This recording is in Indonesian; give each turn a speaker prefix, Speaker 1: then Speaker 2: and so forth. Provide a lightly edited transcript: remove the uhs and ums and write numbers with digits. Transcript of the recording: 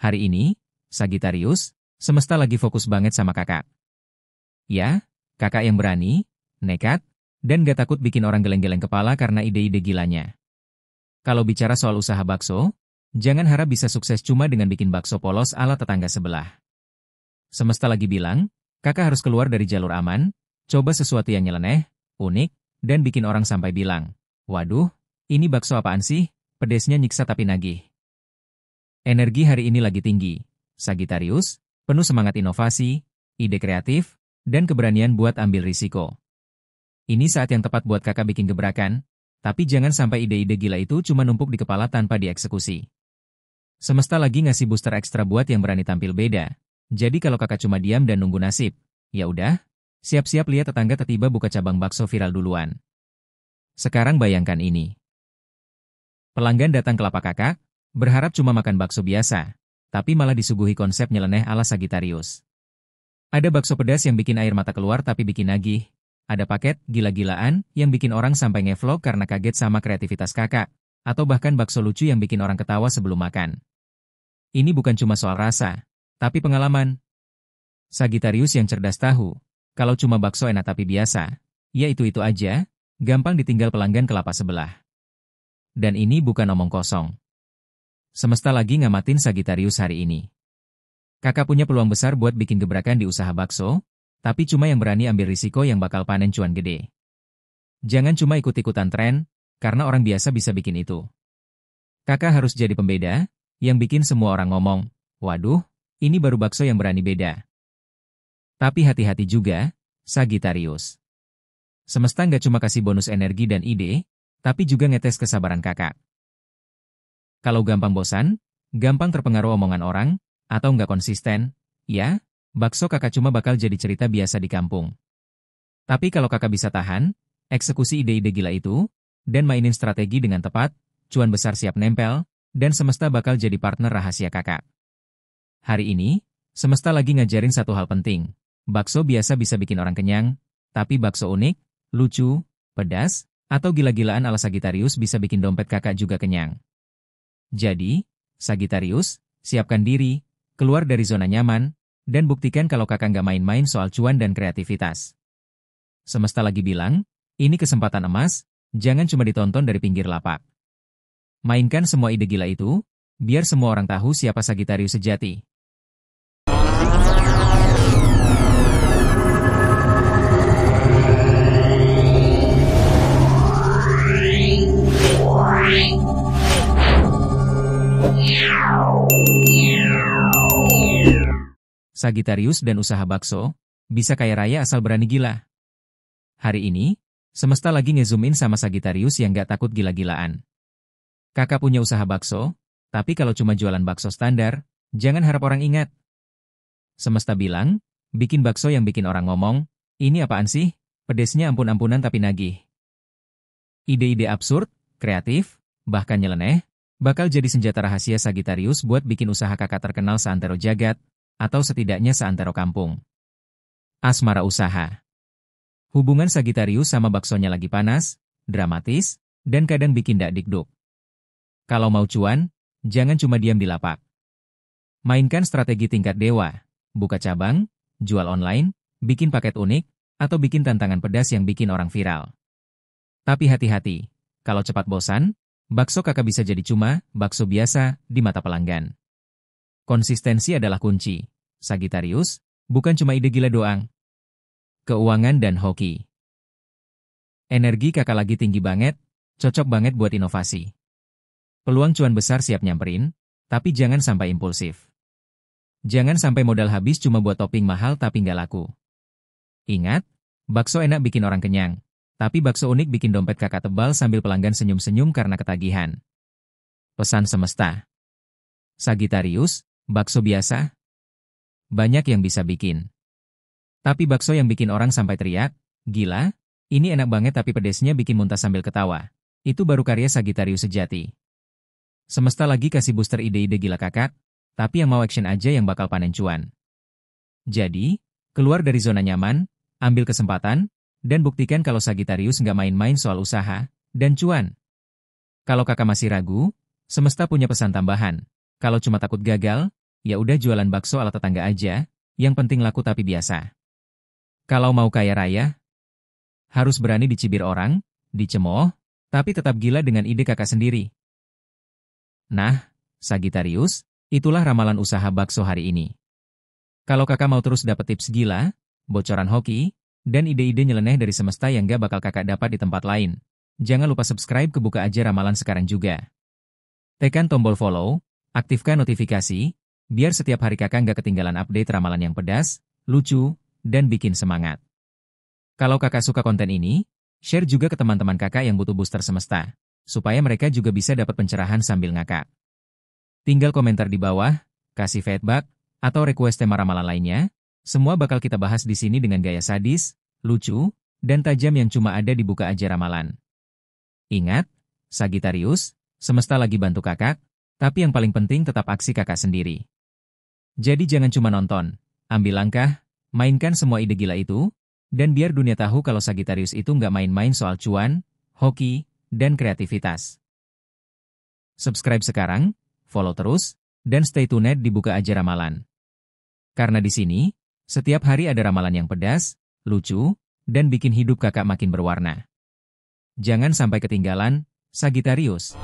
Speaker 1: Hari ini, Sagittarius, semesta lagi fokus banget sama kakak. Ya, kakak yang berani, nekat, dan gak takut bikin orang geleng-geleng kepala karena ide-ide gilanya. Kalau bicara soal usaha bakso, jangan harap bisa sukses cuma dengan bikin bakso polos ala tetangga sebelah. Semesta lagi bilang, kakak harus keluar dari jalur aman, coba sesuatu yang nyeleneh, unik, dan bikin orang sampai bilang, waduh, ini bakso apaan sih, pedesnya nyiksa tapi nagih. Energi hari ini lagi tinggi, Sagittarius, penuh semangat inovasi, ide kreatif, dan keberanian buat ambil risiko. Ini saat yang tepat buat kakak bikin gebrakan, tapi jangan sampai ide-ide gila itu cuma numpuk di kepala tanpa dieksekusi. Semesta lagi ngasih booster ekstra buat yang berani tampil beda. Jadi kalau kakak cuma diam dan nunggu nasib, ya udah, siap-siap lihat tetangga tiba-tiba buka cabang bakso viral duluan. Sekarang bayangkan ini. Pelanggan datang ke lapak kakak, berharap cuma makan bakso biasa, tapi malah disuguhi konsep nyeleneh ala Sagittarius. Ada bakso pedas yang bikin air mata keluar tapi bikin nagih. Ada paket gila-gilaan yang bikin orang sampai ngevlog karena kaget sama kreativitas kakak, atau bahkan bakso lucu yang bikin orang ketawa sebelum makan. Ini bukan cuma soal rasa, tapi pengalaman. Sagittarius yang cerdas tahu, kalau cuma bakso enak tapi biasa, ya itu-itu aja, gampang ditinggal pelanggan ke lapak sebelah. Dan ini bukan omong kosong. Semesta lagi ngamatin Sagittarius hari ini. Kakak punya peluang besar buat bikin gebrakan di usaha bakso, tapi cuma yang berani ambil risiko yang bakal panen cuan gede. Jangan cuma ikut-ikutan tren, karena orang biasa bisa bikin itu. Kakak harus jadi pembeda, yang bikin semua orang ngomong, waduh, ini baru bakso yang berani beda. Tapi hati-hati juga, Sagittarius. Semesta nggak cuma kasih bonus energi dan ide, tapi juga ngetes kesabaran kakak. Kalau gampang bosan, gampang terpengaruh omongan orang, atau nggak konsisten, ya, bakso kakak cuma bakal jadi cerita biasa di kampung. Tapi kalau kakak bisa tahan, eksekusi ide-ide gila itu, dan mainin strategi dengan tepat, cuan besar siap nempel, dan semesta bakal jadi partner rahasia kakak. Hari ini, semesta lagi ngajarin satu hal penting. Bakso biasa bisa bikin orang kenyang, tapi bakso unik, lucu, pedas, atau gila-gilaan ala Sagittarius bisa bikin dompet kakak juga kenyang. Jadi, Sagittarius, siapkan diri, keluar dari zona nyaman, dan buktikan kalau kakak nggak main-main soal cuan dan kreativitas. Semesta lagi bilang, ini kesempatan emas, jangan cuma ditonton dari pinggir lapak. Mainkan semua ide gila itu, biar semua orang tahu siapa Sagittarius sejati. Sagittarius dan usaha bakso, bisa kaya raya asal berani gila. Hari ini, semesta lagi ngezoom in sama Sagittarius yang gak takut gila-gilaan. Kakak punya usaha bakso, tapi kalau cuma jualan bakso standar, jangan harap orang ingat. Semesta bilang, bikin bakso yang bikin orang ngomong, ini apaan sih, pedesnya ampun-ampunan tapi nagih. Ide-ide absurd, kreatif, bahkan nyeleneh, bakal jadi senjata rahasia Sagittarius buat bikin usaha kakak terkenal seantero jagat, atau setidaknya seantero kampung. Asmara usaha. Hubungan Sagittarius sama baksonya lagi panas, dramatis, dan kadang bikin dak dikduk. Kalau mau cuan, jangan cuma diam di lapak. Mainkan strategi tingkat dewa, buka cabang, jual online, bikin paket unik, atau bikin tantangan pedas yang bikin orang viral. Tapi hati-hati, kalau cepat bosan, bakso kakak bisa jadi cuma bakso biasa di mata pelanggan. Konsistensi adalah kunci, Sagittarius, bukan cuma ide gila doang. Keuangan dan hoki. Energi kakak lagi tinggi banget, cocok banget buat inovasi. Peluang cuan besar siap nyamperin, tapi jangan sampai impulsif. Jangan sampai modal habis cuma buat topping mahal tapi nggak laku. Ingat, bakso enak bikin orang kenyang, tapi bakso unik bikin dompet kakak tebal sambil pelanggan senyum-senyum karena ketagihan. Pesan semesta. Sagittarius, bakso biasa? Banyak yang bisa bikin. Tapi bakso yang bikin orang sampai teriak, gila, ini enak banget tapi pedesnya bikin muntah sambil ketawa. Itu baru karya Sagittarius sejati. Semesta lagi kasih booster ide-ide gila kakak, tapi yang mau action aja yang bakal panen cuan. Jadi, keluar dari zona nyaman, ambil kesempatan, dan buktikan kalau Sagittarius nggak main-main soal usaha dan cuan. Kalau kakak masih ragu, semesta punya pesan tambahan. Kalau cuma takut gagal, Ya udah jualan bakso ala tetangga aja, yang penting laku tapi biasa. Kalau mau kaya raya, harus berani dicibir orang, dicemooh, tapi tetap gila dengan ide kakak sendiri. Nah, Sagittarius, itulah ramalan usaha bakso hari ini. Kalau kakak mau terus dapat tips gila, bocoran hoki, dan ide-ide nyeleneh dari semesta yang gak bakal kakak dapat di tempat lain, jangan lupa subscribe ke Buka Aja Ramalan sekarang juga. Tekan tombol follow, aktifkan notifikasi, biar setiap hari kakak gak ketinggalan update ramalan yang pedas, lucu, dan bikin semangat. Kalau kakak suka konten ini, share juga ke teman-teman kakak yang butuh booster semesta, supaya mereka juga bisa dapat pencerahan sambil ngakak. Tinggal komentar di bawah, kasih feedback, atau request tema ramalan lainnya, semua bakal kita bahas di sini dengan gaya sadis, lucu, dan tajam yang cuma ada di Buka Aja Ramalan. Ingat, Sagittarius, semesta lagi bantu kakak, tapi yang paling penting tetap aksi kakak sendiri. Jadi jangan cuma nonton, ambil langkah, mainkan semua ide gila itu, dan biar dunia tahu kalau Sagittarius itu nggak main-main soal cuan, hoki, dan kreativitas. Subscribe sekarang, follow terus, dan stay tuned di Buka Aja Ramalan. Karena di sini, setiap hari ada ramalan yang pedas, lucu, dan bikin hidup kakak makin berwarna. Jangan sampai ketinggalan, Sagittarius.